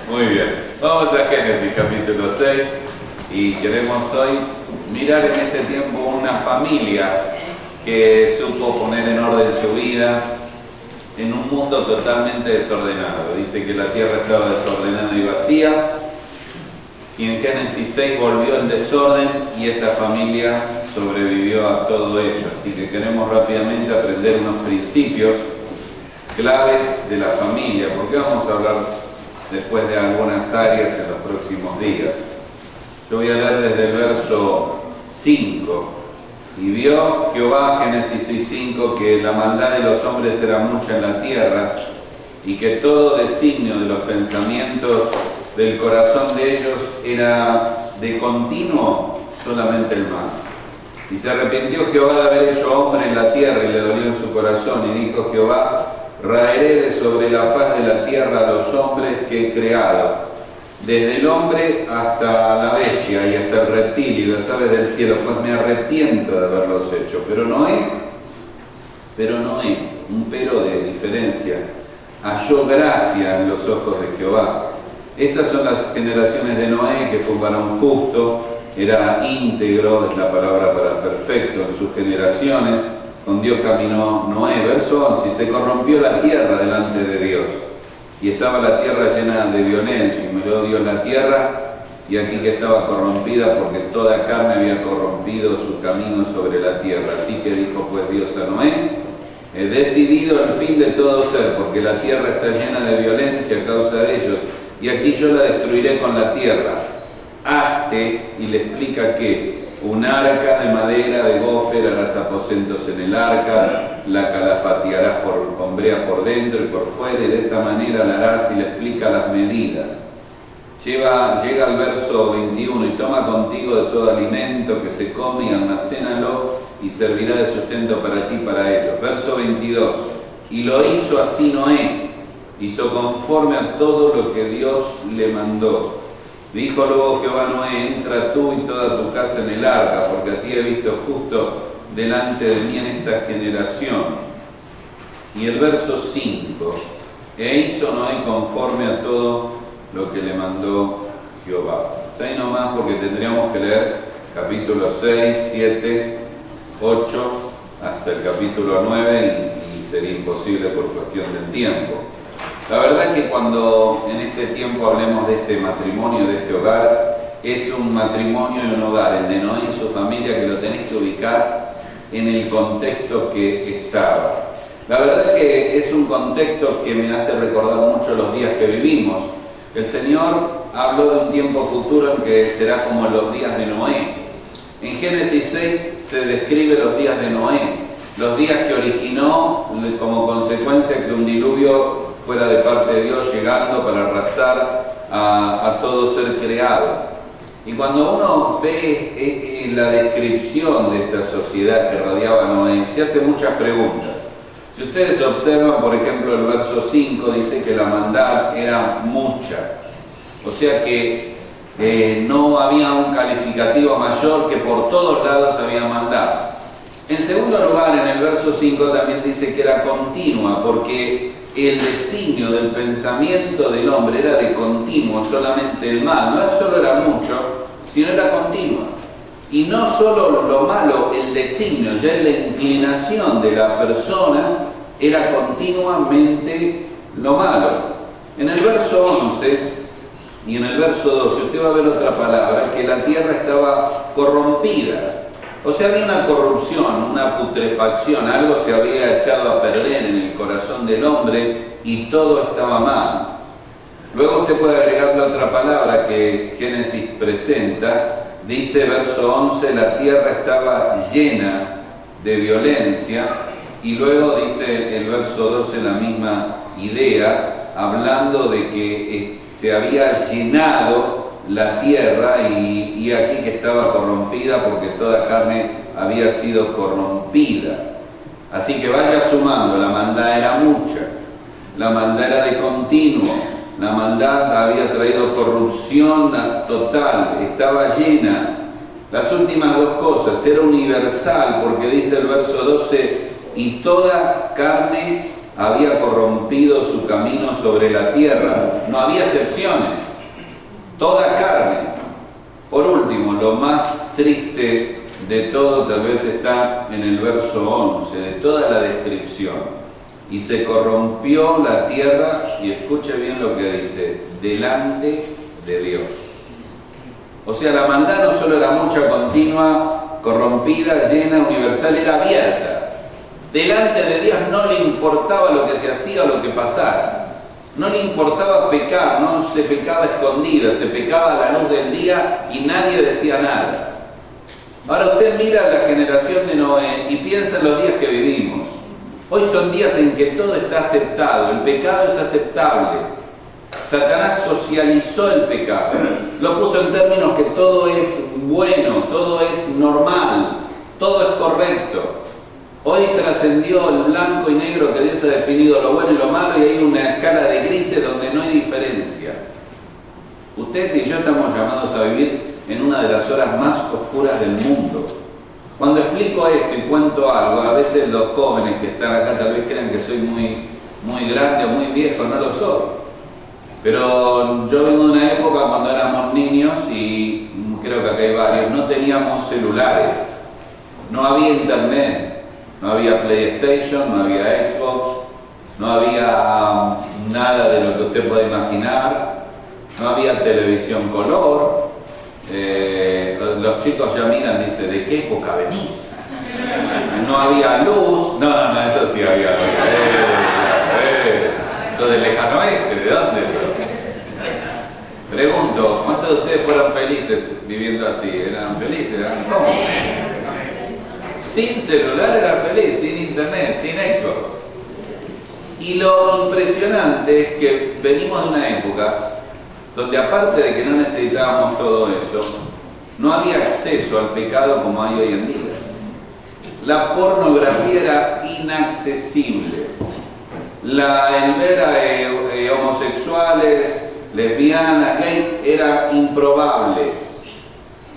Muy bien, vamos a Génesis capítulo 6 y queremos hoy mirar en este tiempo una familia que supo poner en orden su vida en un mundo totalmente desordenado. Dice que la tierra estaba desordenada y vacía, y en Génesis 6 volvió el desorden y esta familia sobrevivió a todo ello. Así que queremos rápidamente aprender unos principios claves de la familia, porque vamos a hablar después de algunas áreas en los próximos días. Yo voy a leer desde el verso 5. Y vio Jehová, Génesis 6:5, que la maldad de los hombres era mucha en la tierra, y que todo designio de los pensamientos del corazón de ellos era de continuo solamente el mal. Y se arrepintió Jehová de haber hecho hombre en la tierra, y le dolió en su corazón, y dijo Jehová: raeré de sobre la faz de la tierra a los hombres que he creado, desde el hombre hasta la bestia y hasta el reptil y las aves del cielo, pues me arrepiento de haberlos hecho. Pero Noé, un pero de diferencia, halló gracia en los ojos de Jehová. Estas son las generaciones de Noé, que fue un varón justo, era íntegro, es la palabra para perfecto en sus generaciones. Con Dios caminó Noé. Verso 11, y se corrompió la tierra delante de Dios, y estaba la tierra llena de violencia, y miró Dios la tierra, y aquí que estaba corrompida, porque toda carne había corrompido su camino sobre la tierra. Así que dijo pues Dios a Noé: he decidido el fin de todo ser, porque la tierra está llena de violencia a causa de ellos, y aquí yo la destruiré con la tierra. Hazte, y le explica que un arca de madera de gofer harás aposentos en el arca, la calafatearás con brea por dentro y por fuera, y de esta manera la harás, y le explica las medidas. Llega al verso 21, y toma contigo de todo alimento que se come y almacénalo, y servirá de sustento para ti y para ellos. Verso 22, y lo hizo así Noé, hizo conforme a todo lo que Dios le mandó. Dijo luego Jehová a Noé: entra tú y toda tu casa en el arca, porque a ti he visto justo delante de mí en esta generación. Y el verso 5, e hizo Noé conforme a todo lo que le mandó Jehová. Está ahí nomás, porque tendríamos que leer capítulo 6, 7, 8, hasta el capítulo 9, y sería imposible por cuestión del tiempo. La verdad es que cuando en este tiempo hablemos de este matrimonio, de este hogar, es un matrimonio y un hogar, el de Noé y su familia, que lo tenés que ubicar en el contexto que estaba. La verdad es que es un contexto que me hace recordar mucho los días que vivimos. El Señor habló de un tiempo futuro en que será como los días de Noé. En Génesis 6 se describe los días de Noé, los días que originó como consecuencia que un diluvio fuera de parte de Dios, llegando para arrasar a todo ser creado. Y cuando uno ve la descripción de esta sociedad que rodeaba a Noé, se hace muchas preguntas. Si ustedes observan, por ejemplo, el verso 5 dice que la maldad era mucha. O sea que no había un calificativo mayor, que por todos lados había maldad. En segundo lugar, en el verso 5 también dice que era continua, porque el designio del pensamiento del hombre era de continuo, solamente el mal. No solo era mucho, sino era continua. Y no solo lo malo, el designio, ya la inclinación de la persona era continuamente lo malo. En el verso 11 y en el verso 12 usted va a ver otra palabra, que la tierra estaba corrompida. O sea, había una corrupción, una putrefacción, algo se había echado a perder en el corazón del hombre y todo estaba mal. Luego usted puede agregar la otra palabra que Génesis presenta, dice verso 11, la tierra estaba llena de violencia, y luego dice el verso 12 la misma idea, hablando de que se había llenado la tierra, y aquí que estaba corrompida, porque toda carne había sido corrompida. Así que vaya sumando, la maldad era mucha, la maldad era de continuo, la maldad había traído corrupción total, estaba llena. Las últimas dos cosas, era universal, porque dice el verso 12, y toda carne había corrompido su camino sobre la tierra. No había excepciones, toda carne. Por último, lo más triste de todo tal vez está en el verso 11, de toda la descripción. Y se corrompió la tierra, y escuche bien lo que dice, delante de Dios. O sea, la maldad no solo era mucha, continua, corrompida, llena, universal, era abierta. Delante de Dios no le importaba lo que se hacía o lo que pasara. No le importaba pecar, no se pecaba escondida, se pecaba a la luz del día y nadie decía nada. Ahora usted mira la generación de Noé y piensa en los días que vivimos. Hoy son días en que todo está aceptado, el pecado es aceptable. Satanás socializó el pecado, lo puso en términos que todo es bueno, todo es normal, todo es correcto. Hoy trascendió el blanco y negro que Dios ha definido, lo bueno y lo malo, y hay una escala de grises donde no hay diferencia. Usted y yo estamos llamados a vivir en una de las horas más oscuras del mundo. Cuando explico esto y cuento algo, a veces los jóvenes que están acá tal vez crean que soy muy grande o muy viejo, no lo soy. Pero yo vengo de una época cuando éramos niños, y creo que acá hay varios, no teníamos celulares, no había internet, no había PlayStation, no había Xbox, no había nada de lo que usted pueda imaginar, no había televisión color. Los chicos ya miran y dicen, ¿de qué época venís? No había luz. No, eso sí había luz. Lo del lejano oeste, ¿de dónde eso? Pregunto, ¿cuántos de ustedes fueron felices viviendo así? ¿Eran felices? ¿Cómo? Sin celular eran felices, sin internet, sin Xbox. Y lo impresionante es que venimos de una época donde, aparte de que no necesitábamos todo eso, no había acceso al pecado como hay hoy en día. La pornografía era inaccesible. El ver a homosexuales, lesbianas, gay, era improbable.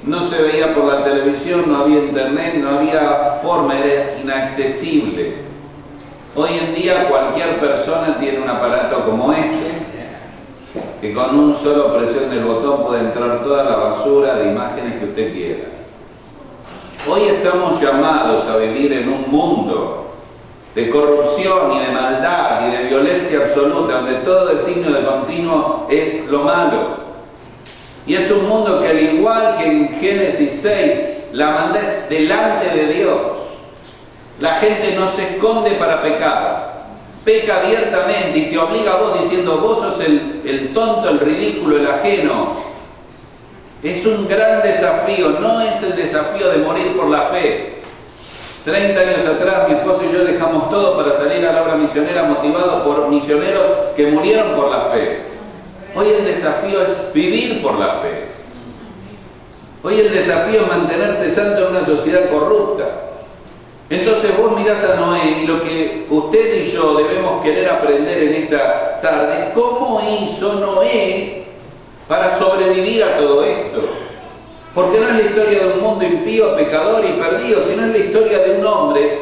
No se veía por la televisión, no había internet, no había forma, era inaccesible. Hoy en día cualquier persona tiene un aparato como este, que con un solo presión del botón puede entrar toda la basura de imágenes que usted quiera. Hoy estamos llamados a vivir en un mundo de corrupción y de maldad y de violencia absoluta, donde todo el signo de continuo es lo malo. Y es un mundo que, al igual que en Génesis 6, la maldad es delante de Dios. La gente no se esconde para pecar. Peca abiertamente y te obliga a vos diciendo, vos sos el tonto, el ridículo, el ajeno. Es un gran desafío, no es el desafío de morir por la fe. 30 años atrás mi esposo y yo dejamos todo para salir a la obra misionera, motivados por misioneros que murieron por la fe. Hoy el desafío es vivir por la fe. Hoy el desafío es mantenerse santo en una sociedad corrupta. Entonces vos mirás a Noé, y lo que usted y yo debemos querer aprender en esta tarde es cómo hizo Noé para sobrevivir a todo esto. Porque no es la historia de un mundo impío, pecador y perdido, sino es la historia de un hombre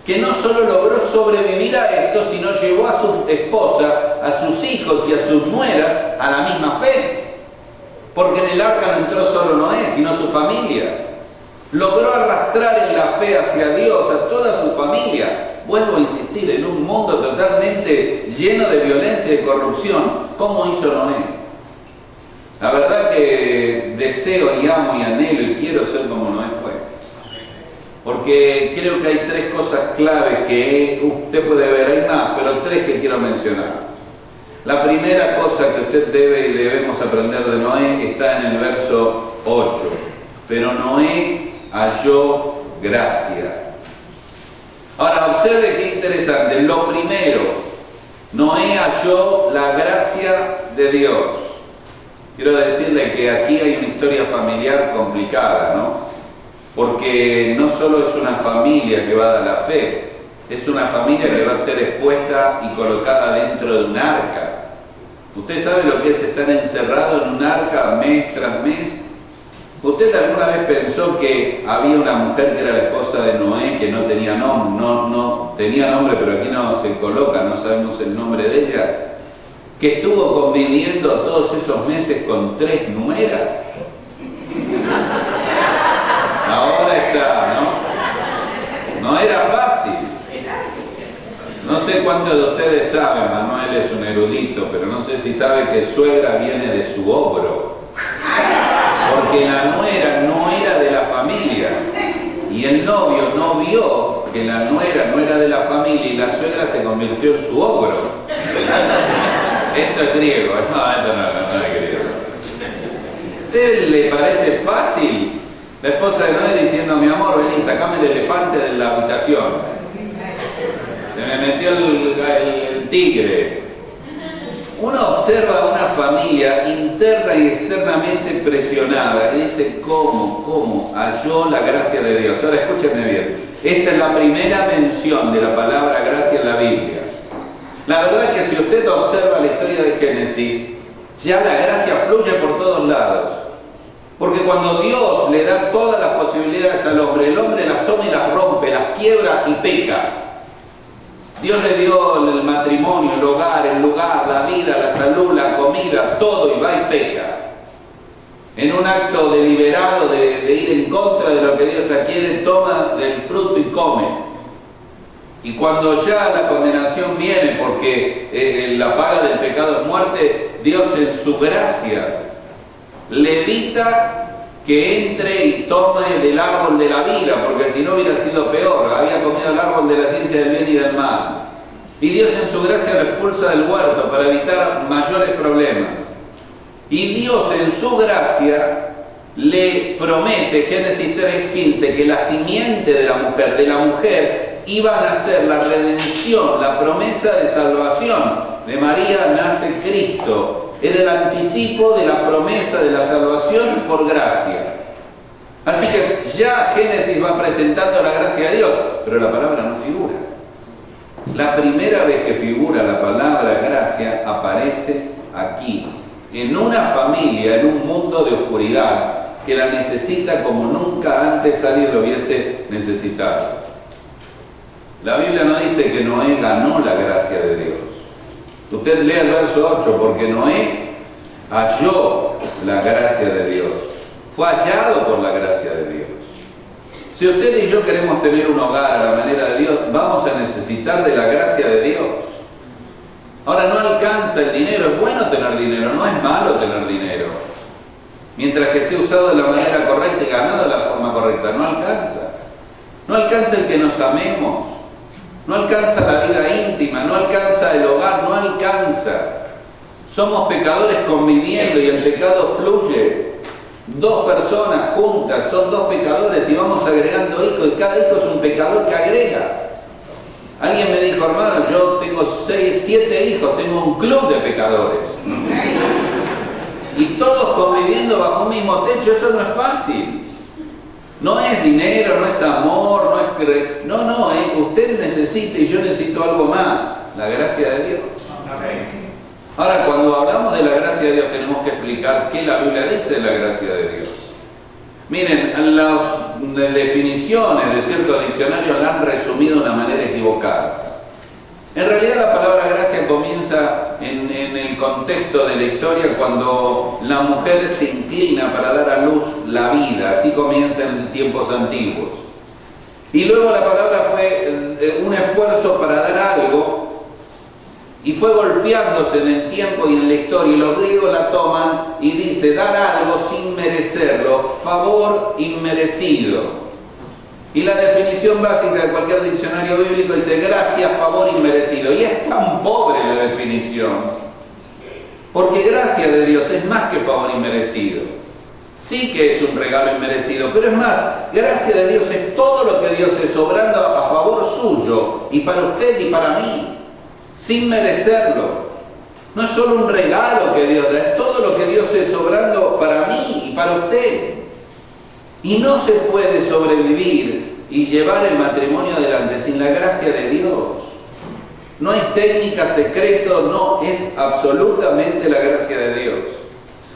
que no solo logró sobrevivir a esto, sino llevó a su esposa, a sus hijos y a sus nueras a la misma fe. Porque en el arca no entró solo Noé, sino su familia. Logró arrastrar en la fe hacia Dios a toda su familia. Vuelvo a insistir, en un mundo totalmente lleno de violencia y de corrupción. ¿Cómo hizo Noé? La verdad que deseo y amo y anhelo y quiero ser como Noé fue. Porque creo que hay tres cosas claves que usted puede ver, hay más, pero tres que quiero mencionar. La primera cosa que usted debe y debemos aprender de Noé está en el verso 8. Pero Noé halló gracia. Ahora observe qué interesante. Lo primero, Noé halló la gracia de Dios. Quiero decirle que aquí hay una historia familiar complicada, ¿no? Porque no solo es una familia llevada a la fe, es una familia que va a ser expuesta y colocada dentro de un arca. ¿Usted sabe lo que es estar encerrado en un arca mes tras mes? ¿Usted alguna vez pensó que había una mujer que era la esposa de Noé que no tenía nombre? No tenía nombre, pero aquí no se coloca, no sabemos el nombre de ella. Que estuvo conviviendo todos esos meses con 3 nueras. Ahora está, ¿no? No era fácil. No sé cuántos de ustedes saben, Manuel es un erudito, pero no sé si sabe que suegra viene de su ogro. Porque la nuera no era de la familia. Y el novio no vio que la nuera no era de la familia y la suegra se convirtió en su ogro. Esto es griego, no, esto no es griego. ¿A usted le parece fácil? La esposa de Noé diciendo, mi amor, vení, sacame el elefante de la habitación. Se me metió el tigre. Uno observa una familia interna y externamente presionada y dice, ¿cómo halló la gracia de Dios? Ahora escúchenme bien. Esta es la primera mención de la palabra gracia en la Biblia. La verdad es que si usted observa la historia de Génesis, ya la gracia fluye por todos lados. Porque cuando Dios le da todas las posibilidades al hombre, el hombre las toma y las rompe, las quiebra y peca. Dios le dio el matrimonio, el hogar, el lugar, la vida, la salud, la comida, todo, y va y peca. En un acto deliberado de ir en contra de lo que Dios quiere, toma del fruto y come. Y cuando ya la condenación viene, porque la paga del pecado es muerte, Dios en su gracia le evita que entre y tome del árbol de la vida, porque si no hubiera sido peor, había comido el árbol de la ciencia del bien y del mal. Y Dios en su gracia lo expulsa del huerto para evitar mayores problemas. Y Dios en su gracia le promete, Génesis 3:15, que la simiente de la mujer iba a nacer la redención, la promesa de salvación. De María nace Cristo. Era el anticipo de la promesa de la salvación por gracia. Así que ya Génesis va presentando la gracia de Dios, pero la palabra no figura. La primera vez que figura la palabra gracia aparece aquí, en una familia, en un mundo de oscuridad, que la necesita como nunca antes alguien lo hubiese necesitado. La Biblia no dice que Noé ganó la gracia de Dios. Usted lee el verso 8, porque Noé halló la gracia de Dios. Fue hallado por la gracia de Dios. Si usted y yo queremos tener un hogar a la manera de Dios, vamos a necesitar de la gracia de Dios. Ahora, no alcanza el dinero. Es bueno tener dinero, no es malo tener dinero. Mientras que sea usado de la manera correcta y ganado de la forma correcta, no alcanza. No alcanza el que nos amemos. No alcanza la vida íntima, no alcanza el hogar, no alcanza. Somos pecadores conviviendo y el pecado fluye. 2 personas juntas son 2 pecadores y vamos agregando hijos, y cada hijo es un pecador que agrega. Alguien me dijo, hermano, yo tengo 7 hijos, tengo un club de pecadores. Y todos conviviendo bajo un mismo techo, eso no es fácil. No es dinero, no es amor, no es... No, usted necesita y yo necesito algo más, la gracia de Dios. Ahora, cuando hablamos de la gracia de Dios, tenemos que explicar qué la Biblia dice de la gracia de Dios. Miren, las definiciones de ciertos diccionarios la han resumido de una manera equivocada. En realidad la palabra gracia comienza en el contexto de la historia cuando la mujer se inclina para dar a luz la vida. Así comienza en tiempos antiguos. Y luego la palabra fue un esfuerzo para dar algo y fue golpeándose en el tiempo y en la historia. Y los griegos la toman y dice dar algo sin merecerlo, favor inmerecido. Y la definición básica de cualquier diccionario bíblico dice gracia, favor inmerecido. Y es tan pobre la definición, porque gracia de Dios es más que favor inmerecido. Sí que es un regalo inmerecido, pero es más, gracia de Dios es todo lo que Dios es obrando a favor suyo, y para usted y para mí, sin merecerlo. No es solo un regalo que Dios da, es todo lo que Dios es obrando para mí y para usted. Y no se puede sobrevivir y llevar el matrimonio adelante sin la gracia de Dios. No hay técnica, secreto, no, es absolutamente la gracia de Dios.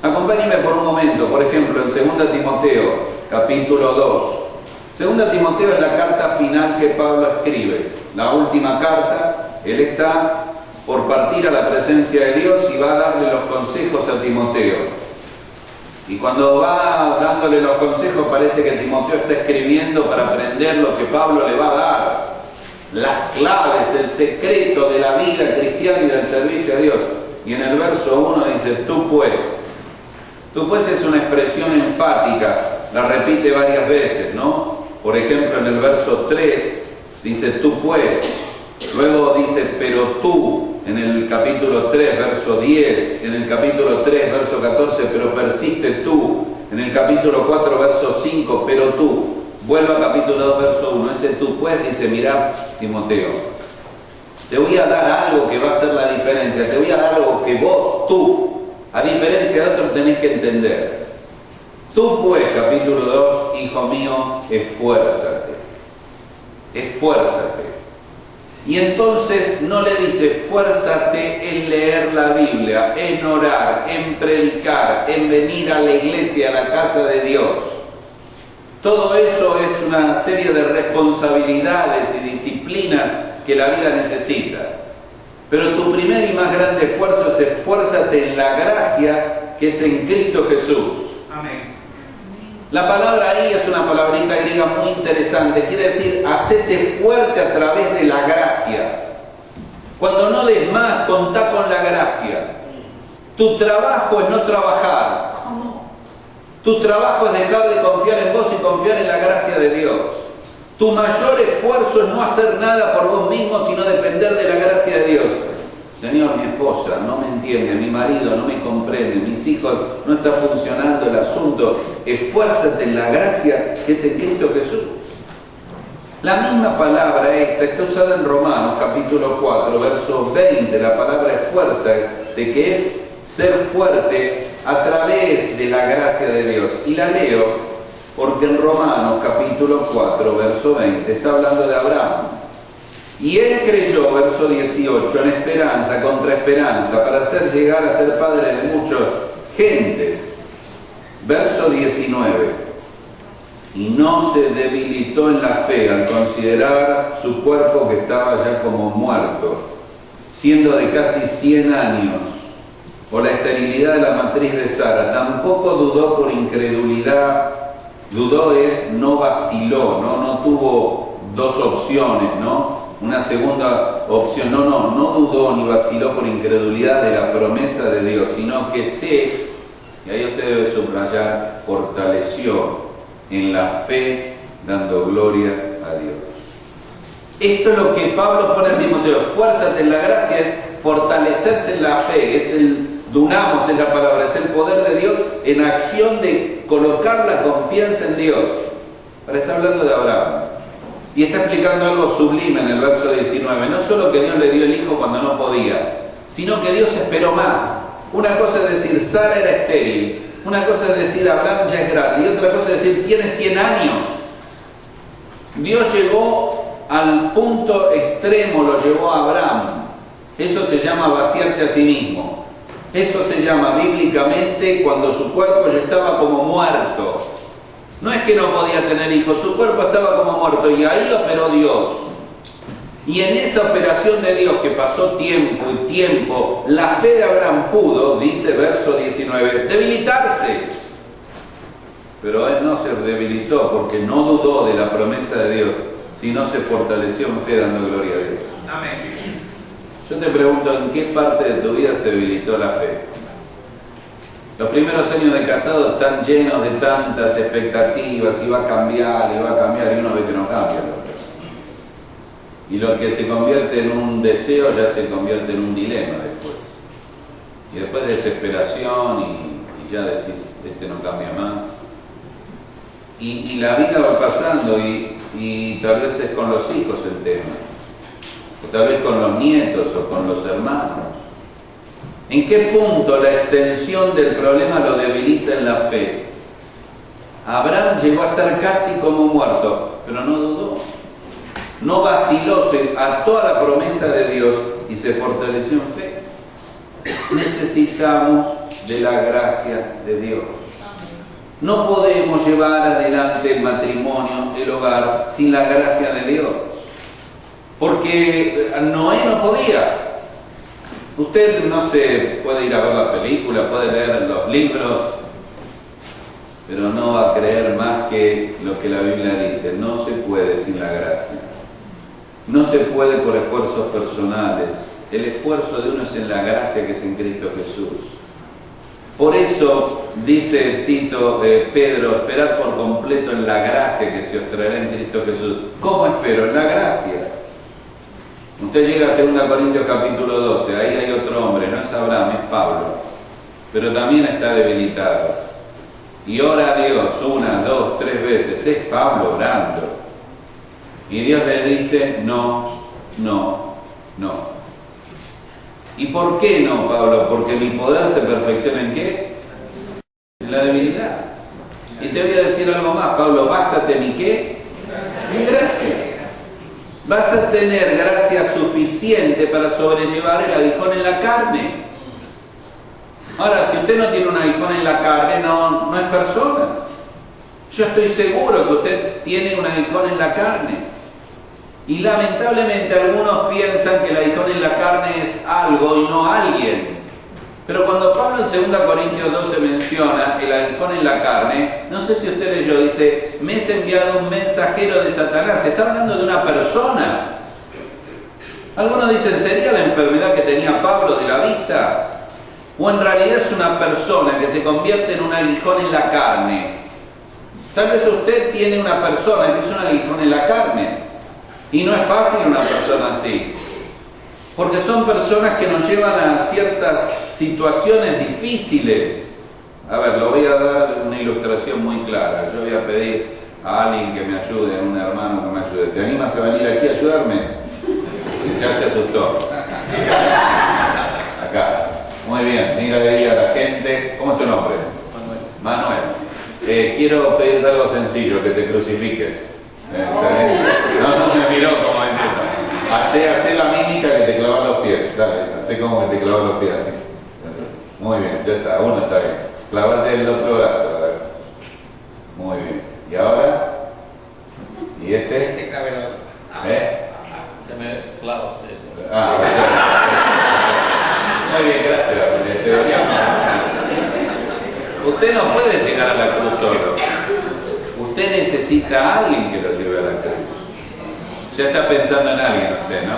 Acompáñenme por un momento, por ejemplo, en 2 Timoteo, capítulo 2. 2 Timoteo es la carta final que Pablo escribe, la última carta. Él está por partir a la presencia de Dios y va a darle los consejos a Timoteo. Y cuando va dándole los consejos, parece que Timoteo está escribiendo para aprender lo que Pablo le va a dar, las claves, el secreto de la vida cristiana y del servicio a Dios. Y en el verso 1 dice, tú pues. Tú pues es una expresión enfática, la repite varias veces, ¿no? Por ejemplo, en el verso 3 dice, tú pues. Luego dice, pero tú, en el capítulo 3, verso 10, en el capítulo 3, verso 14, pero persiste tú, en el capítulo 4, verso 5, pero tú. Vuelvo al capítulo 2, verso 1, ese tú pues dice, mirá, Timoteo, te voy a dar algo que va a hacer la diferencia, te voy a dar algo que vos, tú, a diferencia de otros, tenés que entender. Tú pues, capítulo 2, hijo mío, esfuérzate, esfuérzate. Y entonces no le dice, esfuérzate en leer la Biblia, en orar, en predicar, en venir a la iglesia, a la casa de Dios. Todo eso es una serie de responsabilidades y disciplinas que la vida necesita. Pero tu primer y más grande esfuerzo es esfuérzate en la gracia que es en Cristo Jesús. Amén. La palabra ahí es una palabrita griega muy interesante. Quiere decir, hacete fuerte a través de la gracia. Cuando no des más, contá con la gracia. Tu trabajo es no trabajar. ¿Cómo? Tu trabajo es dejar de confiar en vos y confiar en la gracia de Dios. Tu mayor esfuerzo es no hacer nada por vos mismo, sino depender de la gracia de Dios. Señor, mi esposa no me entiende, mi marido no me comprende, mis hijos no está funcionando el asunto. Esfuérzate en la gracia que es en Cristo Jesús. La misma palabra esta está usada en Romanos, capítulo 4, verso 20, la palabra esfuerza, de que es ser fuerte a través de la gracia de Dios. Y la leo porque en Romanos, capítulo 4, verso 20, está hablando de Abraham. Y él creyó, verso 18, en esperanza contra esperanza, para hacer llegar a ser padre de muchas gentes. Verso 19. Y no se debilitó en la fe al considerar su cuerpo que estaba ya como muerto, siendo de casi 100 años, por la esterilidad de la matriz de Sara. Tampoco dudó por incredulidad. Dudó es, no vaciló, no tuvo dos opciones, ¿no? Una segunda opción, no dudó ni vaciló por incredulidad de la promesa de Dios, sino que y ahí usted debe subrayar, fortaleció en la fe, dando gloria a Dios. Esto es lo que Pablo pone en Timoteo, esfuérzate en la gracia, es fortalecerse en la fe, es el dunamos, es la palabra, es el poder de Dios en acción de colocar la confianza en Dios. Ahora está hablando de Abraham. Y está explicando algo sublime en el verso 19. No solo que Dios le dio el hijo cuando no podía, sino que Dios esperó más. Una cosa es decir, Sara era estéril. Una cosa es decir, Abraham ya es grande. Y otra cosa es decir, tiene 100 años. Dios llegó al punto extremo, lo llevó a Abraham. Eso se llama vaciarse a sí mismo. Eso se llama bíblicamente cuando su cuerpo ya estaba como muerto. No es que no podía tener hijos, su cuerpo estaba como muerto y ahí operó Dios. Y en esa operación de Dios que pasó tiempo y tiempo, la fe de Abraham pudo, dice verso 19, debilitarse. Pero él no se debilitó porque no dudó de la promesa de Dios, sino se fortaleció en fe dando gloria a Dios. Amén. Yo te pregunto, ¿en qué parte de tu vida se debilitó la fe? Los primeros años de casado están llenos de tantas expectativas, y va a cambiar, y uno ve que no cambia. Y lo que se convierte en un deseo ya se convierte en un dilema después. Y después desesperación y ya decís, no cambia más. Y la vida va pasando y tal vez es con los hijos el tema. O tal vez con los nietos o con los hermanos. ¿En qué punto la extensión del problema lo debilita en la fe? Abraham llegó a estar casi como muerto, pero no dudó. No vaciló, se ató a la promesa de Dios y se fortaleció en fe. Necesitamos de la gracia de Dios. No podemos llevar adelante el matrimonio, el hogar, sin la gracia de Dios. Porque Noé no podía. Usted, no sé, puede ir a ver la película, puede leer los libros, pero no va a creer más que lo que la Biblia dice. No se puede sin la gracia. No se puede por esfuerzos personales. El esfuerzo de uno es en la gracia que es en Cristo Jesús. Por eso dice Pedro, esperad por completo en la gracia que se os traerá en Cristo Jesús. ¿Cómo espero? En la gracia. Usted llega a 2 Corintios capítulo 12, ahí hay otro hombre, no es Abraham, es Pablo, pero también está debilitado. Y ora a Dios 1, 2, 3 veces, es Pablo orando. Y Dios le dice, no, no, no. ¿Y por qué no, Pablo? Porque mi poder se perfecciona ¿en qué? En la debilidad. Y te voy a decir algo más, Pablo, bástate mi qué? Mi gracia. Vas a tener gracia suficiente para sobrellevar el aguijón en la carne. Ahora, si usted no tiene un aguijón en la carne, no es persona. Yo estoy seguro que usted tiene un aguijón en la carne. Y lamentablemente algunos piensan que el aguijón en la carne es algo y no alguien. Pero cuando Pablo en 2 Corintios 12 menciona el aguijón en la carne, no sé si usted leyó, dice, me es enviado un mensajero de Satanás. Se está hablando de una persona. Algunos dicen, ¿sería la enfermedad que tenía Pablo de la vista? ¿O en realidad es una persona que se convierte en un aguijón en la carne? Tal vez usted tiene una persona que es un aguijón en la carne. Y no es fácil una persona así, porque son personas que nos llevan a ciertas situaciones difíciles. A ver, lo voy a dar una ilustración muy clara. Yo voy a pedir a alguien que me ayude, a un hermano que me ayude. ¿Te animas a venir aquí a ayudarme? Ya se asustó. Acá. Muy bien, mira ahí a la gente. ¿Cómo es tu nombre? Manuel. Quiero pedirte algo sencillo, que te crucifiques. No me miró como diciendo. Hacé la mímica que te clavan los pies. Dale, hacé como que te clavan los pies así. Muy bien, ya está, uno está bien. Clavate el otro brazo, a ver. Muy bien. ¿Y ahora? ¿Y este? Te clavé el otro. Se me clavó. Muy bien, gracias. Usted no puede llegar a la cruz solo. Usted necesita a alguien que lo lleve a la cruz. Ya está pensando en alguien usted, ¿no?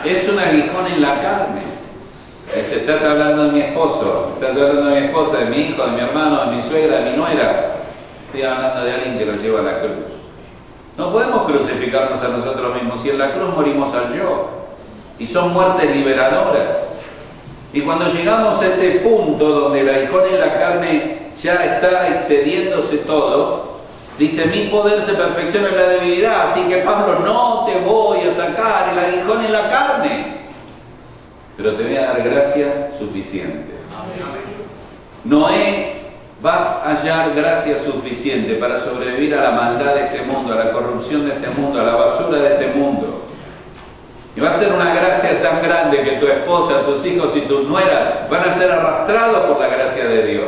Es un aguijón en la carne. Estás hablando de mi esposo, estás hablando de mi esposa, de mi hijo, de mi hermano, de mi suegra, de mi nuera. Estoy hablando de alguien que lo lleva a la cruz. No podemos crucificarnos a nosotros mismos. Si en la cruz morimos al yo. Y son muertes liberadoras. Y cuando llegamos a ese punto donde el aguijón en la carne ya está excediéndose todo, dice, mi poder se perfecciona en la debilidad, así que Pablo, no te voy a sacar el aguijón en la carne, pero te voy a dar gracia suficiente. Noé, vas a hallar gracia suficiente para sobrevivir a la maldad de este mundo, a la corrupción de este mundo, a la basura de este mundo. Y va a ser una gracia tan grande que tu esposa, tus hijos y tus nueras van a ser arrastrados por la gracia de Dios.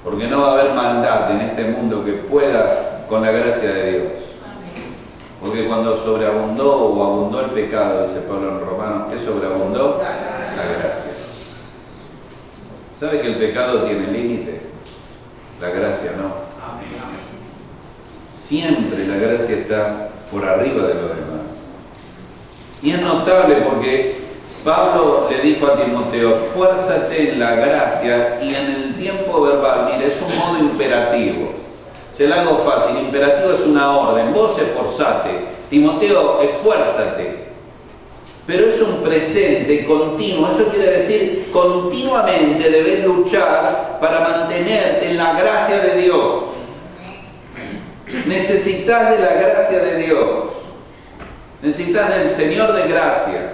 Porque no va a haber maldad en este mundo que pueda con la gracia de Dios. Porque cuando sobreabundó o abundó el pecado, dice Pablo en Romanos, ¿qué sobreabundó? La gracia. ¿Sabe que el pecado tiene límite? La gracia no. Siempre la gracia está por arriba de lo demás. Y es notable porque Pablo le dijo a Timoteo, esfuérzate en la gracia, y en el tiempo verbal, mire, es un modo imperativo. Se lo hago fácil, imperativo es una orden, vos esforzate, Timoteo, esfuérzate. Pero es un presente continuo, eso quiere decir, continuamente debes luchar para mantenerte en la gracia de Dios. Necesitas de la gracia de Dios, necesitas del Señor de gracia.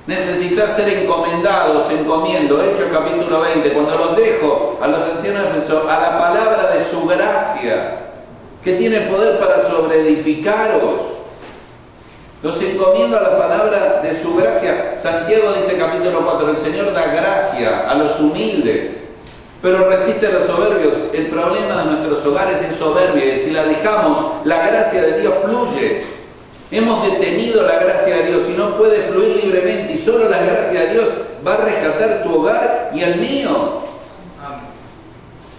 Necesitas ser encomendados, encomiendo, Hechos capítulo 20, cuando los dejo a los ancianos de Efeso, a la palabra de su gracia, que tiene poder para sobreedificaros. Los encomiendo a la palabra de su gracia. Santiago dice, capítulo 4, el Señor da gracia a los humildes, pero resiste a los soberbios. El problema de nuestros hogares es soberbia, y si la dejamos, la gracia de Dios fluye. Hemos detenido la gracia de Dios y no puede fluir libremente, y solo la gracia de Dios va a rescatar tu hogar y el mío.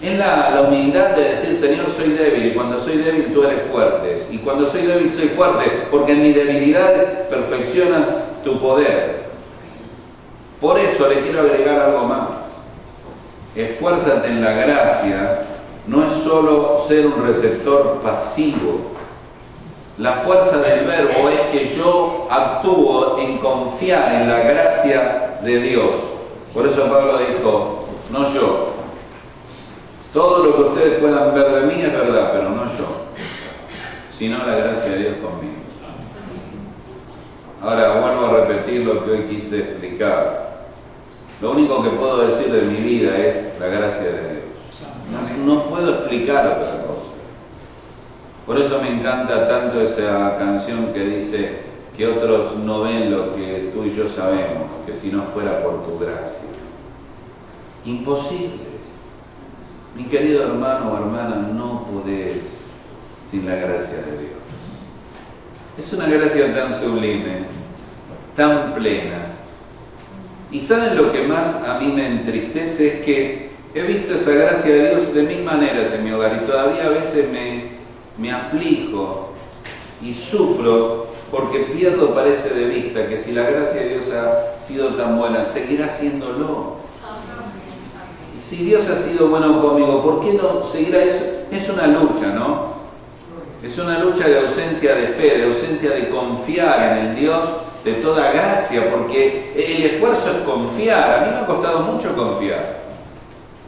Es la humildad de decir, Señor, soy débil, y cuando soy débil tú eres fuerte, y cuando soy débil soy fuerte, porque en mi debilidad perfeccionas tu poder. Por eso le quiero agregar algo más. Esfuérzate en la gracia, no es solo ser un receptor pasivo. La fuerza del verbo es que yo actúo en confiar en la gracia de Dios. Por eso Pablo dijo, no yo. Todo lo que ustedes puedan ver de mí es verdad, pero no yo, sino la gracia de Dios conmigo. Ahora vuelvo a repetir lo que hoy quise explicar. Lo único que puedo decir de mi vida es la gracia de Dios. No puedo explicar otra cosa. Por eso me encanta tanto esa canción que dice que otros no ven lo que tú y yo sabemos, que si no fuera por tu gracia. Imposible. Mi querido hermano o hermana, no podés sin la gracia de Dios. Es una gracia tan sublime, tan plena. Y ¿saben lo que más a mí me entristece? Es que he visto esa gracia de Dios de mil maneras en mi hogar y todavía a veces me aflijo y sufro porque pierdo, parece, de vista que si la gracia de Dios ha sido tan buena, seguirá siéndolo. Y si Dios ha sido bueno conmigo, ¿por qué no seguirá eso? Es una lucha, ¿no? Es una lucha de ausencia de fe, de ausencia de confiar en el Dios de toda gracia, porque el esfuerzo es confiar. A mí me ha costado mucho confiar.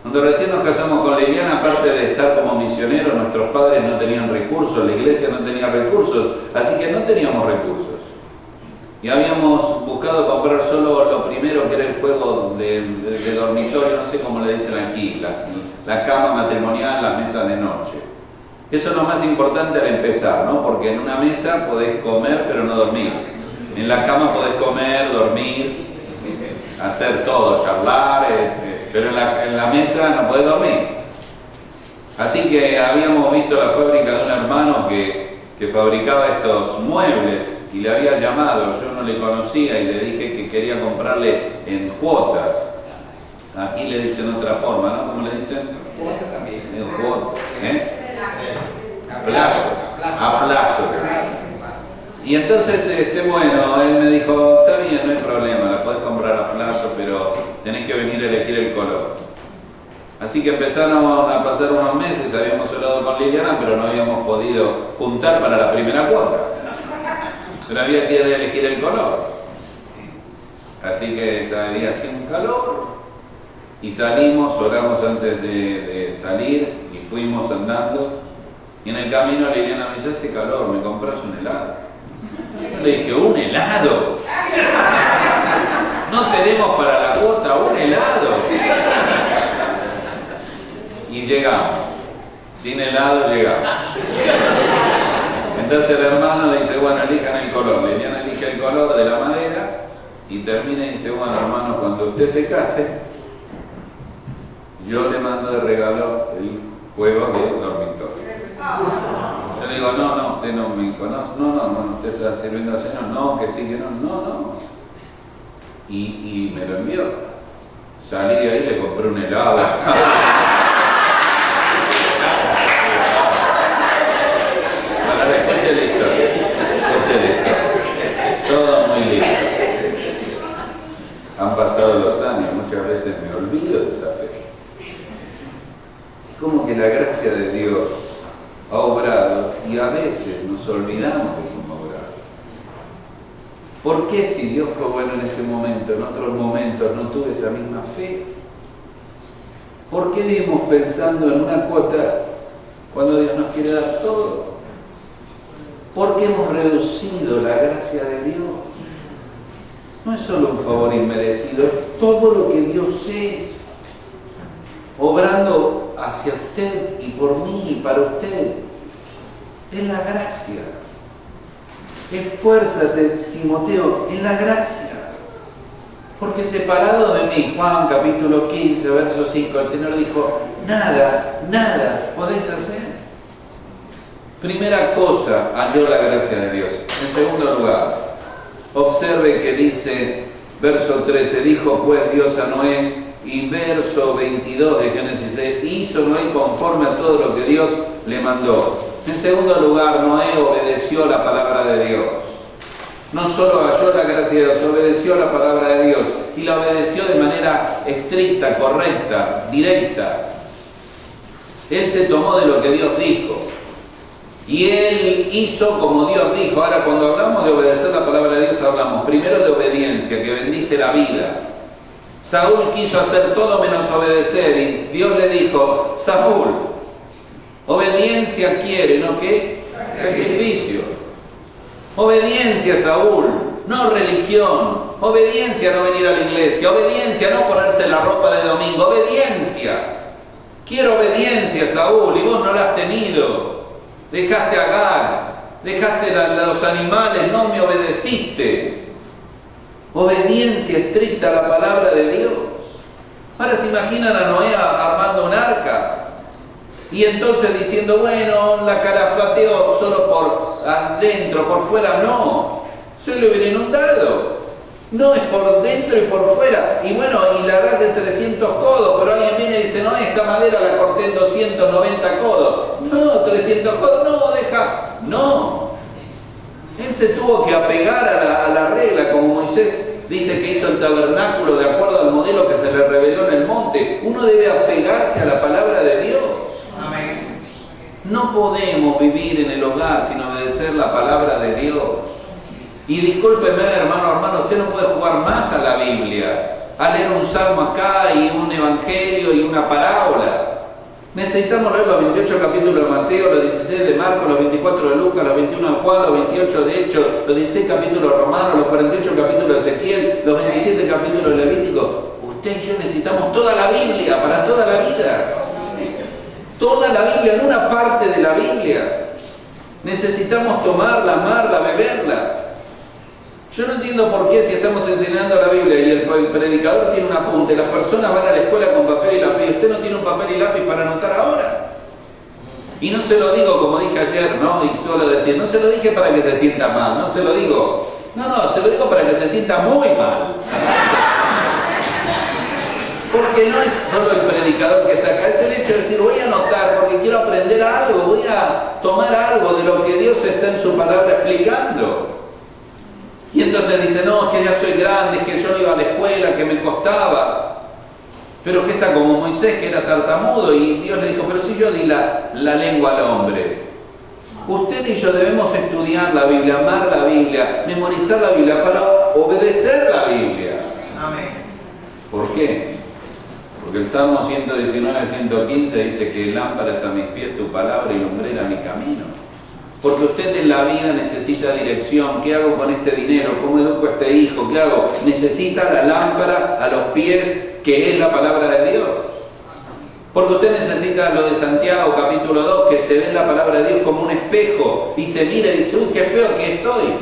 Cuando recién nos casamos con Liliana, aparte de estar como misioneros, nuestros padres no tenían recursos, la iglesia no tenía recursos, así que no teníamos recursos. Y habíamos buscado comprar solo lo primero, que era el juego de dormitorio, no sé cómo le dicen aquí, la cama matrimonial, las mesas de noche. Eso es lo más importante al empezar, ¿no? Porque en una mesa podés comer pero no dormir. En la cama podés comer, dormir, hacer todo, charlar, pero en la mesa no podés dormir. Así que habíamos visto la fábrica de un hermano que fabricaba estos muebles y le había llamado, yo no le conocía y le dije que quería comprarle en cuotas. Aquí le dicen otra forma, ¿no? ¿Cómo le dicen? En cuotas. A plazo. Y entonces, bueno, él me dijo, está bien, no hay problema, la podés comprar a plazo, pero tenés que venir a elegir el color. Así que empezaron a pasar unos meses, habíamos hablado con Liliana, pero no habíamos podido juntar para la primera cuota. Pero había que elegir el color. Así que ese día hacía un calor y salimos, oramos antes de salir y fuimos andando. Y en el camino Liliana me dice, hace calor, ¿me compras un helado? Yo le dije, ¿un helado? No tenemos para la cuota un helado. Y llegamos. Sin helado llegamos. Entonces el hermano le dice, bueno, elijan el color. Liliana elige el color de la madera y termina y dice, bueno, hermano, cuando usted se case, yo le mando de regalo el juego de dormitorio. Yo le digo, no, usted no me conoce. No, usted está sirviendo al Señor. No, que sí, que no. Y me lo envió. Salí de ahí, le compré un helado. Escuche la historia. Todo muy lindo. Han pasado los años, muchas veces me olvido de esa fe. Como que la gracia de Dios ha obrado y a veces nos olvidamos de cómo obrar. ¿Por qué si Dios fue bueno en ese momento, en otros momentos no tuve esa misma fe? ¿Por qué vivimos pensando en una cuota cuando Dios nos quiere dar todo? ¿Por qué hemos reducido la gracia de Dios? No es solo un favor inmerecido, es todo lo que Dios es, obrando hacia usted y por mí y para usted. Es la gracia. esfuérzate, Timoteo, en la gracia. Porque separado de mí, Juan capítulo 15, verso 5, el Señor dijo, nada podéis hacer. Primera cosa, halló la gracia de Dios. En segundo lugar, observe que dice, verso 13, dijo pues Dios a Noé, y verso 22 de Génesis 6, hizo Noé conforme a todo lo que Dios le mandó. En segundo lugar, Noé obedeció la palabra de Dios. No solo halló la gracia de Dios, obedeció la palabra de Dios y la obedeció de manera estricta, correcta, directa. Él se tomó de lo que Dios dijo y él hizo como Dios dijo. Ahora, cuando hablamos de obedecer la palabra de Dios, hablamos primero de obediencia, que bendice la vida. Saúl quiso hacer todo menos obedecer y Dios le dijo, Saúl, obediencia quiere, ¿no qué? Sacrificio. Obediencia, Saúl, no religión. Obediencia, no venir a la iglesia. Obediencia, no ponerse la ropa de domingo. Obediencia. Quiero obediencia, Saúl, y vos no la has tenido. Dejaste a Agar, dejaste los animales, no me obedeciste. Obediencia estricta a la palabra de Dios. Ahora se imaginan a Noé armando un arca. Y entonces diciendo, bueno, la calafateó solo por adentro, por fuera no. Se le hubiera inundado. No, es por dentro y por fuera. Y bueno, y la harás de 300 codos, pero alguien viene y dice, no, esta madera la corté en 290 codos. No, 300 codos, no, deja. No. Él se tuvo que apegar a la regla, como Moisés dice que hizo el tabernáculo de acuerdo al modelo que se le reveló en el monte. Uno debe apegarse a la palabra de Dios. No podemos vivir en el hogar sin obedecer la palabra de Dios. Y discúlpeme, hermano, usted no puede jugar más a la Biblia, a leer un salmo acá y un evangelio y una parábola. Necesitamos leer los 28 capítulos de Mateo, los 16 de Marcos, los 24 de Lucas, los 21 de Juan, los 28 de Hechos, los 16 capítulos de Romanos, los 48 capítulos de Ezequiel, los 27 capítulos de Levítico. Usted y yo necesitamos toda la Biblia para toda la vida. Toda la Biblia, no una parte de la Biblia. Necesitamos tomarla, amarla, beberla. Yo no entiendo por qué si estamos enseñando la Biblia y el predicador tiene un apunte, las personas van a la escuela con papel y lápiz, y usted no tiene un papel y lápiz para anotar ahora. Y no se lo digo como dije ayer, ¿no? Y solo decir, no se lo dije para que se sienta mal, no se lo digo. No, se lo digo para que se sienta muy mal. Porque no es solo el predicador que está acá, es el hecho de decir, voy a anotar porque quiero aprender algo, voy a tomar algo de lo que Dios está en su palabra explicando. Y entonces dice, no, es que ya soy grande, es que yo no iba a la escuela, que me costaba. Pero que está como Moisés, que era tartamudo, y Dios le dijo, pero si yo di la lengua al hombre. Usted y yo debemos estudiar la Biblia, amar la Biblia, memorizar la Biblia para obedecer la Biblia. Amén. ¿Por qué? Porque el Salmo 119, 115 dice que lámpara es a mis pies tu palabra y lumbrera mi camino. Porque usted en la vida necesita dirección. ¿Qué hago con este dinero? ¿Cómo educo a este hijo? ¿Qué hago? Necesita la lámpara a los pies, que es la palabra de Dios. Porque usted necesita lo de Santiago capítulo 2, que se ve en la palabra de Dios como un espejo y se mira y dice, uy, qué feo que estoy,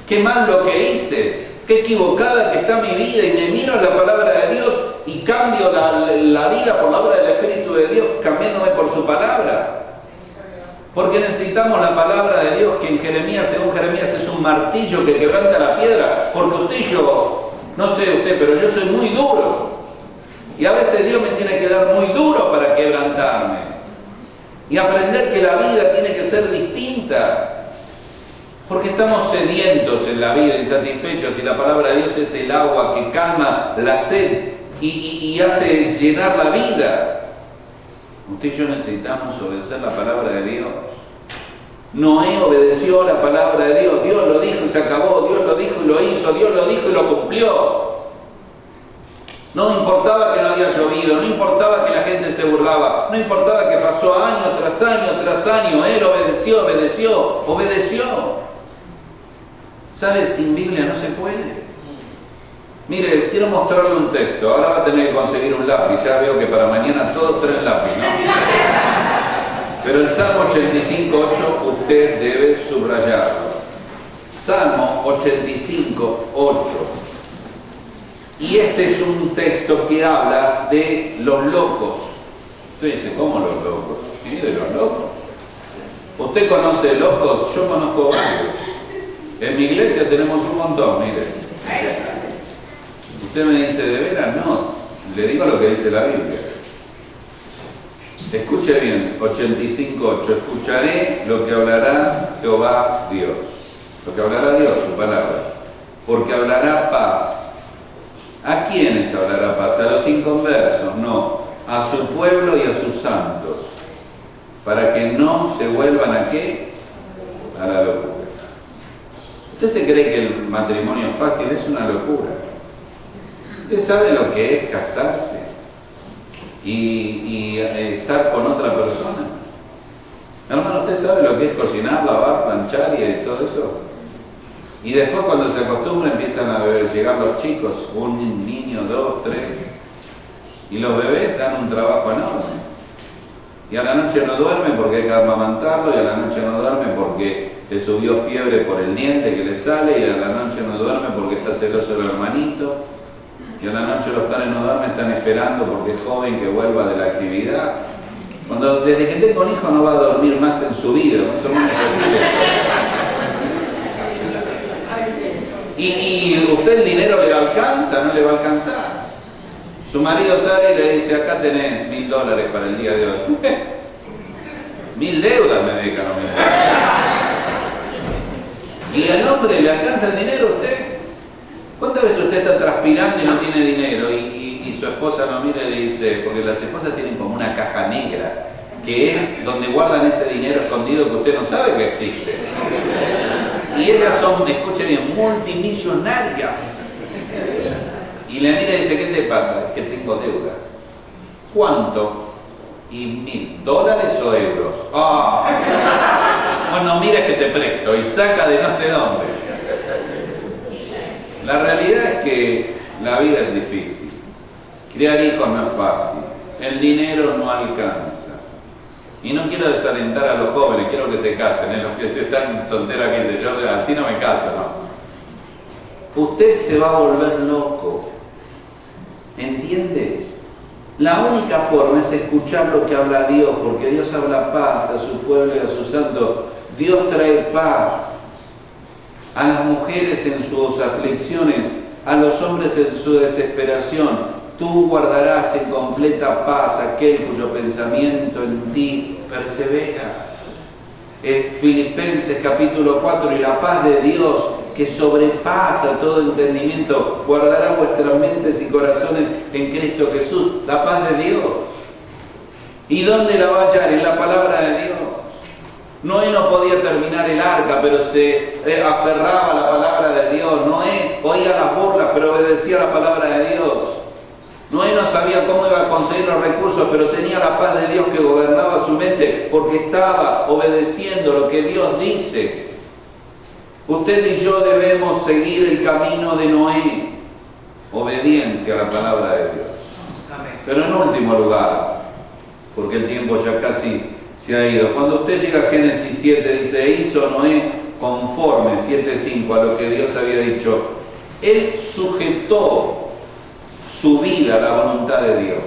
qué mal lo que hice, qué equivocada que está mi vida, y me miro en la palabra de Dios y cambio la vida por la obra del Espíritu de Dios, cambiándome por su palabra. Porque necesitamos la palabra de Dios, que en Jeremías, según Jeremías, es un martillo que quebranta la piedra. Porque usted y yo, no sé usted, pero yo soy muy duro. Y a veces Dios me tiene que dar muy duro para quebrantarme. Y aprender que la vida tiene que ser distinta. Porque estamos sedientos en la vida, insatisfechos, y la palabra de Dios es el agua que calma la sed y hace llenar la vida. Usted y yo necesitamos obedecer la palabra de Dios. Noé obedeció la palabra de Dios. Dios lo dijo y se acabó. Dios lo dijo y lo hizo. Dios lo dijo y lo cumplió. No importaba que no había llovido. No importaba que la gente se burlaba. No importaba que pasó año tras año tras año. Él obedeció. ¿Sabes? Sin Biblia no se puede. Mire, quiero mostrarle un texto. Ahora va a tener que conseguir un lápiz. Ya veo que para mañana todos traen lápiz, ¿no? Pero el Salmo 85:8 usted debe subrayarlo. Salmo 85, 8. Y este es un texto que habla de los locos. Usted dice, ¿cómo los locos? ¿Sí? ¿De los locos? ¿Usted conoce locos? Yo conozco varios. En mi iglesia tenemos un montón, mire. Usted me dice, ¿de veras? No. Le digo lo que dice la Biblia. Escuche bien, 85:8. Escucharé lo que hablará Jehová Dios. Lo que hablará Dios, su palabra. Porque hablará paz. ¿A quiénes hablará paz? ¿A los inconversos? No. A su pueblo y a sus santos. Para que no se vuelvan ¿a qué? A la locura. ¿Usted se cree que el matrimonio fácil es una locura? ¿Usted sabe lo que es casarse y estar con otra persona? Hermano, ¿usted sabe lo que es cocinar, lavar, planchar y todo eso? Y después cuando se acostumbra empiezan a llegar los chicos, un niño, 2, 3, y los bebés dan un trabajo enorme. Y a la noche no duerme porque hay que amamantarlo, y a la noche no duerme porque le subió fiebre por el diente que le sale, y a la noche no duerme porque está celoso del hermanito, y a la noche los padres no duermen, están esperando porque es joven que vuelva de la actividad. Desde que tengo un hijo no va a dormir más en su vida, más o menos así. Y usted el dinero le alcanza, no le va a alcanzar. Su marido sale y le dice, acá tenés $1000 para el día de hoy. 1000 deudas me dejan, no me. ¿Y al hombre le alcanza el dinero a usted? ¿Cuántas veces usted está transpirando y no tiene dinero y su esposa lo mira y le dice, porque las esposas tienen como una caja negra, que es donde guardan ese dinero escondido que usted no sabe que existe? Y ellas son, escuche bien, multimillonarias. Y le mira y dice, ¿qué te pasa? Que tengo deuda. ¿Cuánto? Y $1000 o euros. ¡Ah! Bueno, mira que te presto. Y saca de no sé dónde. La realidad es que la vida es difícil. Criar hijos no es fácil. El dinero no alcanza. Y no quiero desalentar a los jóvenes, quiero que se casen, los que se están solteros aquí, yo así no me caso, ¿no? Usted se va a volver loco. ¿Entiende? La única forma es escuchar lo que habla Dios, porque Dios habla paz a su pueblo y a sus santos. Dios trae paz a las mujeres en sus aflicciones, a los hombres en su desesperación. Tú guardarás en completa paz aquel cuyo pensamiento en ti persevera. Filipenses capítulo 4, y la paz de Dios, que sobrepasa todo entendimiento, guardará vuestras mentes y corazones en Cristo Jesús. La paz de Dios. ¿Y dónde la va a hallar? En la palabra de Dios. Noé no podía terminar el arca, pero se aferraba a la palabra de Dios. Noé oía las burlas, pero obedecía la palabra de Dios. Noé no sabía cómo iba a conseguir los recursos, pero tenía la paz de Dios que gobernaba su mente, porque estaba obedeciendo lo que Dios dice. Usted y yo debemos seguir el camino de Noé, obediencia a la palabra de Dios. Pero en último lugar, porque el tiempo ya casi se ha ido, cuando usted llega a Génesis 7, dice, hizo Noé conforme, 7:5, a lo que Dios había dicho. Él sujetó su vida a la voluntad de Dios.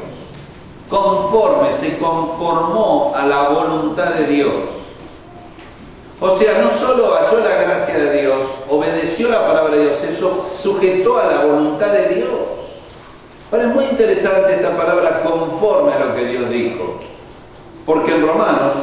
Conforme, se conformó a la voluntad de Dios. O sea, no solo halló la gracia de Dios, obedeció la palabra de Dios, se sujetó a la voluntad de Dios. Ahora es muy interesante esta palabra conforme a lo que Dios dijo. Porque en Romanos,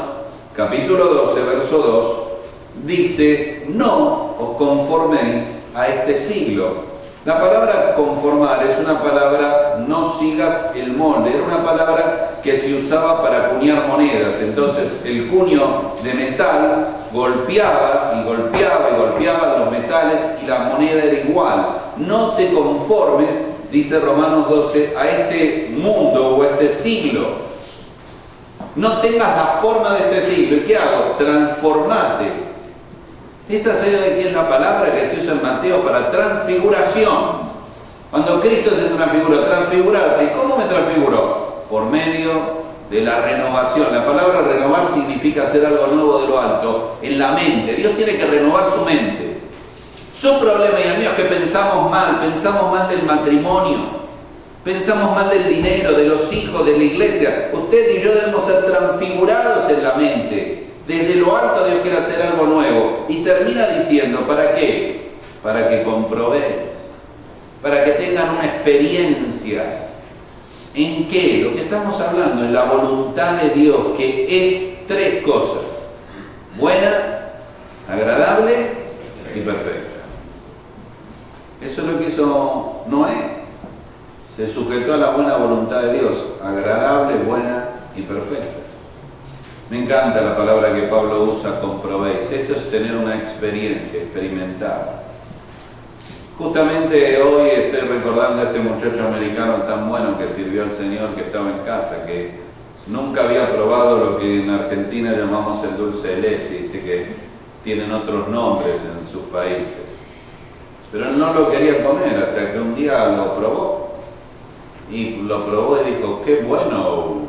capítulo 12, verso 2, dice, no os conforméis a este siglo. La palabra conformar es una palabra, no sigas el molde, era una palabra que se usaba para cuñar monedas. Entonces el cuño de metal golpeaba y golpeaba y golpeaba los metales y la moneda era igual. No te conformes, dice Romanos 12, a este mundo o a este siglo. No tengas la forma de este siglo. ¿Y qué hago? Transformate. Esa es la palabra que se usa en Mateo para transfiguración. Cuando Cristo se transfiguró, transfigurarte. ¿Y cómo me transfiguró? Por medio de la renovación. La palabra renovar significa hacer algo nuevo de lo alto en la mente. Dios tiene que renovar su mente. Su problema y el mío es que pensamos mal del matrimonio, pensamos mal del dinero, de los hijos, de la iglesia. Usted y yo debemos ser transfigurados en la mente. Desde lo alto Dios quiere hacer algo nuevo. Y termina diciendo, ¿para qué? Para que comprobéis, para que tengan una experiencia. ¿En qué? Lo que estamos hablando, en la voluntad de Dios, que es tres cosas: buena, agradable y perfecta. Eso es lo que hizo Noé. Se sujetó a la buena voluntad de Dios, agradable, buena y perfecta. Me encanta la palabra que Pablo usa, comprobéis. Eso es tener una experiencia, experimentar. Justamente hoy estoy recordando a este muchacho americano tan bueno que sirvió al Señor, que estaba en casa, que nunca había probado lo que en Argentina llamamos el dulce de leche. Dice que tienen otros nombres en sus países. Pero él no lo quería comer hasta que un día lo probó. Y lo probó y dijo, ¡qué bueno!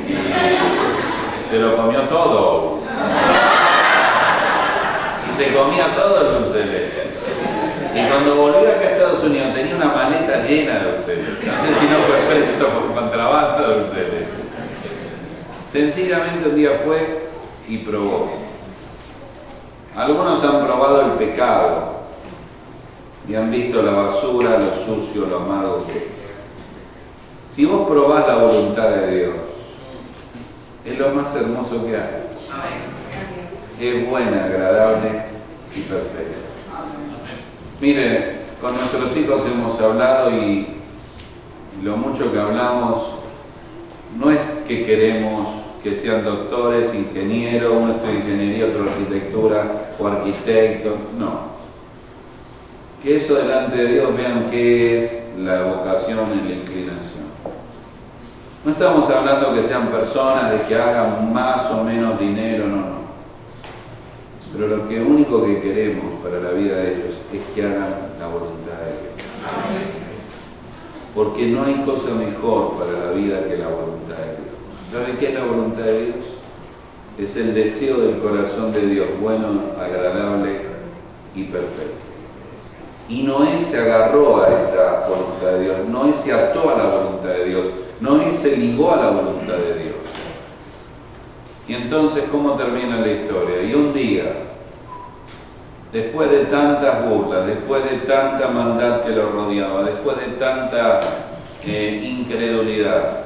Y se lo comió todo. Y se comía todo el dulce de leche. Y cuando volvió acá a Estados Unidos tenía una maleta llena de dulce de leche. No sé si no fue preso por contrabando de dulce de leche. Sencillamente un día fue y probó. Algunos han probado el pecado y han visto la basura, lo sucio, lo amargo que es. Si vos probás la voluntad de Dios, es lo más hermoso que hay. Es buena, agradable y perfecta. Miren, con nuestros hijos hemos hablado y lo mucho que hablamos no es que queremos que sean doctores, ingenieros, uno estudia ingeniería, otro arquitectura o arquitecto, no. Que eso delante de Dios vean qué es la vocación y la inclinación. No estamos hablando que sean personas de que hagan más o menos dinero, no. Pero lo único que queremos para la vida de ellos es que hagan la voluntad de Dios. Porque no hay cosa mejor para la vida que la voluntad de Dios. ¿Saben qué es la voluntad de Dios? Es el deseo del corazón de Dios, bueno, agradable y perfecto. Y Noé se agarró a esa voluntad de Dios, Noé se ató a la voluntad de Dios, Noé se ligó a la voluntad de Dios. Y entonces, ¿cómo termina la historia? Y un día, después de tantas burlas, después de tanta maldad que lo rodeaba, después de tanta incredulidad,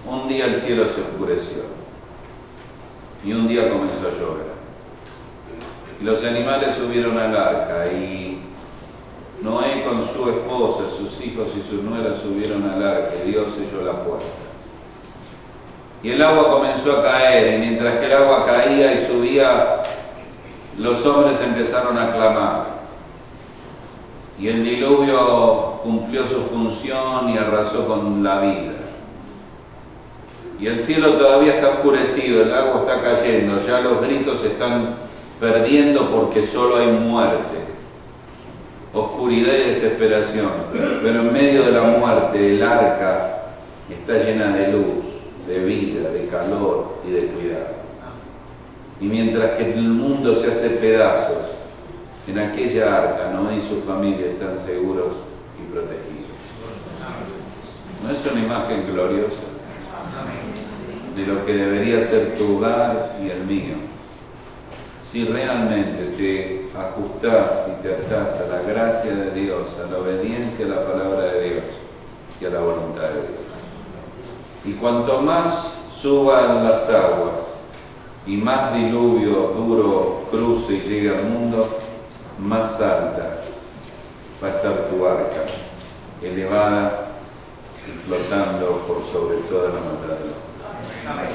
un día el cielo se oscureció y un día comenzó a llover. Y los animales subieron al arca y Noé con su esposa, sus hijos y sus nueras subieron al arca y Dios selló la puerta. Y el agua comenzó a caer, y mientras que el agua caía y subía, los hombres empezaron a clamar. Y el diluvio cumplió su función y arrasó con la vida. Y el cielo todavía está oscurecido, el agua está cayendo, ya los gritos se están perdiendo porque solo hay muerte, oscuridad y desesperación. Pero en medio de la muerte, el arca está llena de luz, de vida, de calor y de cuidado. Y mientras que el mundo se hace pedazos, en aquella arca Noé y su familia están seguros y protegidos. ¿No es una imagen gloriosa de lo que debería ser tu hogar y el mío? Si realmente te ajustás y te atás a la gracia de Dios, a la obediencia a la palabra de Dios y a la voluntad de Dios. Y cuanto más suban las aguas y más diluvio duro cruce y llegue al mundo, más alta va a estar tu arca, elevada y flotando por sobre toda la maldad del hombre.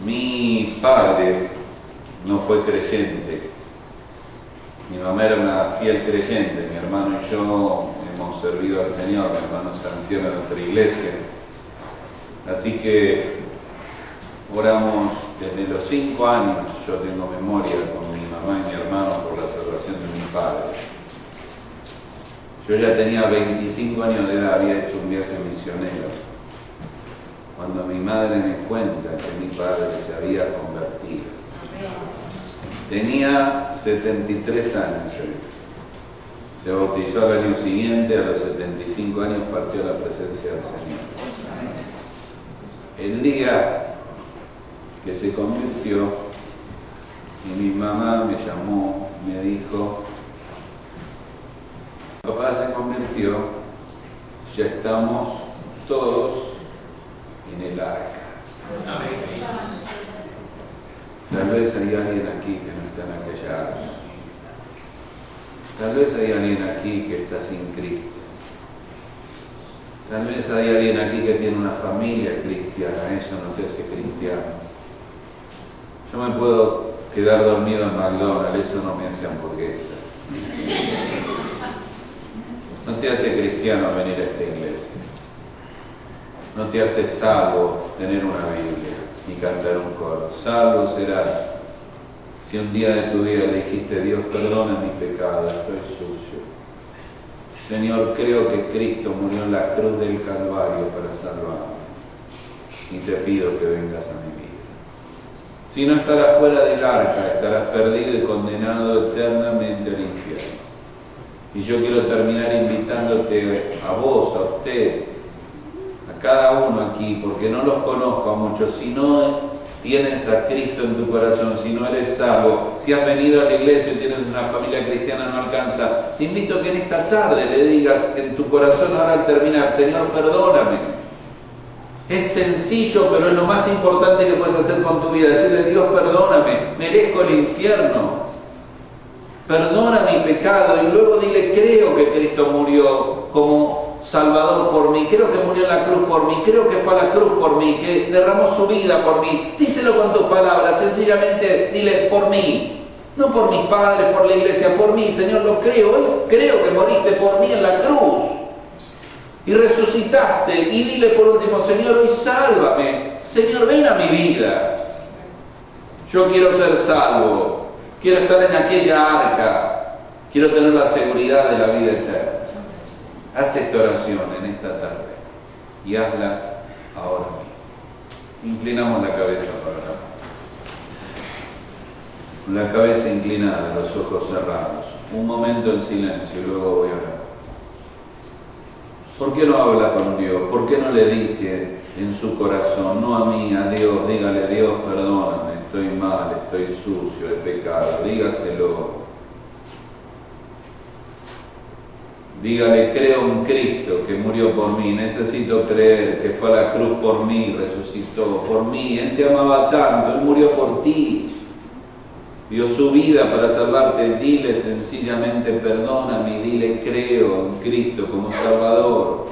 Mi padre no fue creyente, mi mamá era una fiel creyente, mi hermano y yo hemos servido al Señor, mi hermano es anciano de nuestra iglesia. Así que oramos desde los 5 años, yo tengo memoria con mi mamá y mi hermano por la salvación de mi padre. Yo ya tenía 25 años de edad, había hecho un viaje misionero, cuando mi madre me cuenta que mi padre se había convertido. Tenía 73 años. Se bautizó al año siguiente, a los 75 años partió a la presencia del Señor. El día que se convirtió, y mi mamá me llamó, me dijo, papá se convirtió, ya estamos todos en el arca. Tal vez hay alguien aquí que no está en aquella arca. Tal vez hay alguien aquí que está sin Cristo. Tal vez hay alguien aquí que tiene una familia cristiana, eso no te hace cristiano. Yo me puedo quedar dormido en McDonald's, eso no me hace hamburguesa. No te hace cristiano venir a esta iglesia. No te hace salvo tener una Biblia ni cantar un coro. Salvo serás si un día de tu vida le dijiste, Dios, perdona mi pecado, estoy sucio. Señor, creo que Cristo murió en la cruz del Calvario para salvarme. Y te pido que vengas a mi vida. Si no estarás fuera del arca, estarás perdido y condenado eternamente al infierno. Y yo quiero terminar invitándote a vos, a usted, a cada uno aquí, porque no los conozco a muchos, si no tienes a Cristo en tu corazón, si no eres salvo, si has venido a la iglesia y tienes una familia cristiana no alcanza, te invito a que en esta tarde le digas en tu corazón ahora al terminar, Señor, perdóname. Es sencillo, pero es lo más importante que puedes hacer con tu vida, decirle, Dios, perdóname, merezco el infierno, perdona mi pecado, y luego dile, creo que Cristo murió como Salvador por mí, creo que murió en la cruz por mí, creo que fue a la cruz por mí, que derramó su vida por mí. Díselo con tus palabras, sencillamente dile por mí, no por mis padres, por la iglesia, por mí, Señor, lo creo, hoy creo que moriste por mí en la cruz y resucitaste, y dile por último, Señor, hoy sálvame, Señor, ven a mi vida, yo quiero ser salvo, quiero estar en aquella arca, quiero tener la seguridad de la vida eterna. Haz esta oración en esta tarde y hazla ahora mismo. Inclinamos la cabeza para orar. Con la cabeza inclinada, los ojos cerrados. Un momento en silencio y luego voy a orar. ¿Por qué no habla con Dios? ¿Por qué no le dice en su corazón, no a mí, a Dios, dígale, Dios, perdóname, estoy mal, estoy sucio, he pecado, dígaselo. Dígale, creo en Cristo que murió por mí, necesito creer que fue a la cruz por mí, resucitó por mí, Él te amaba tanto, Él murió por ti, dio su vida para salvarte, dile sencillamente perdóname, dile creo en Cristo como Salvador.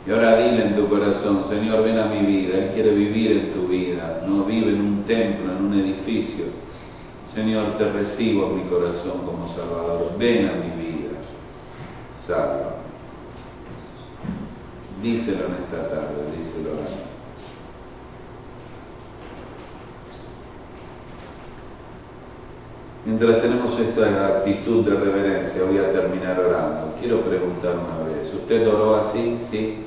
Y ahora dile en tu corazón, Señor, ven a mi vida, Él quiere vivir en tu vida, no vive en un templo, en un edificio. Señor, te recibo en mi corazón como Salvador, ven a mi vida. Salva. Díselo en esta tarde, díselo ahora. Mientras tenemos esta actitud de reverencia, voy a terminar orando. Quiero preguntar una vez, ¿usted oró así? Sí.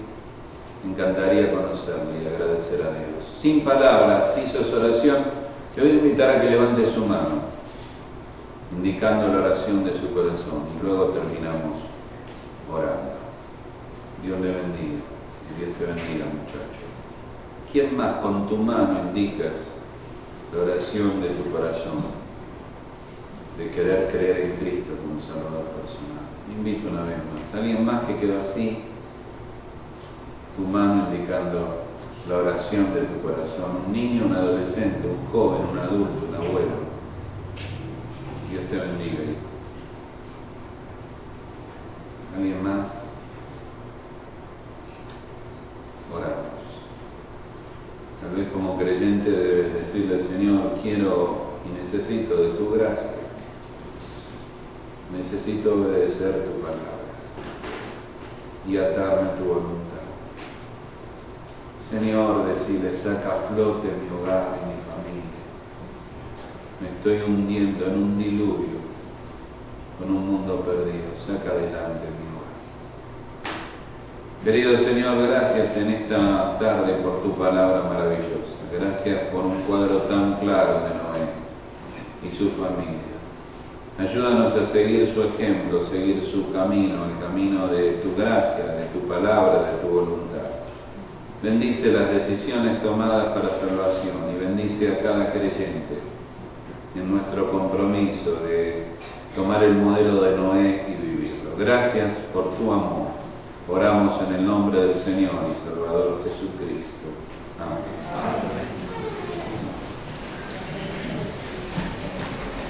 Me encantaría conocerle y agradecer a Dios. Sin palabras, hizo esa oración. Le voy a invitar a que levante su mano, indicando la oración de su corazón, y luego terminamos orando. Dios le bendiga, y Dios te bendiga, muchacho. ¿Quién más con tu mano indicas la oración de tu corazón, de querer creer en Cristo como Salvador personal? Invito una vez más. ¿Alguien más que quedó así? Tu mano indicando la oración de tu corazón. Un niño, un adolescente, un joven, un adulto, un abuelo. Dios te bendiga, hijo. ¿Alguien más? Oramos. Tal vez como creyente debes decirle, Señor, quiero y necesito de tu gracia. Necesito obedecer tu palabra y atarme a tu voluntad. Señor, decirle, saca a flote mi hogar y mi familia. Me estoy hundiendo en un diluvio con un mundo perdido. Saca adelante mi hogar. Querido Señor, gracias en esta tarde por tu palabra maravillosa. Gracias por un cuadro tan claro de Noé. y su familia. Ayúdanos a seguir su ejemplo, seguir su camino, el camino de tu gracia, de tu palabra, de tu voluntad. Bendice las decisiones tomadas para salvación y bendice a cada creyente en nuestro compromiso de tomar el modelo de Noé y vivirlo. Gracias por tu amor. Oramos en el nombre del Señor y Salvador Jesucristo.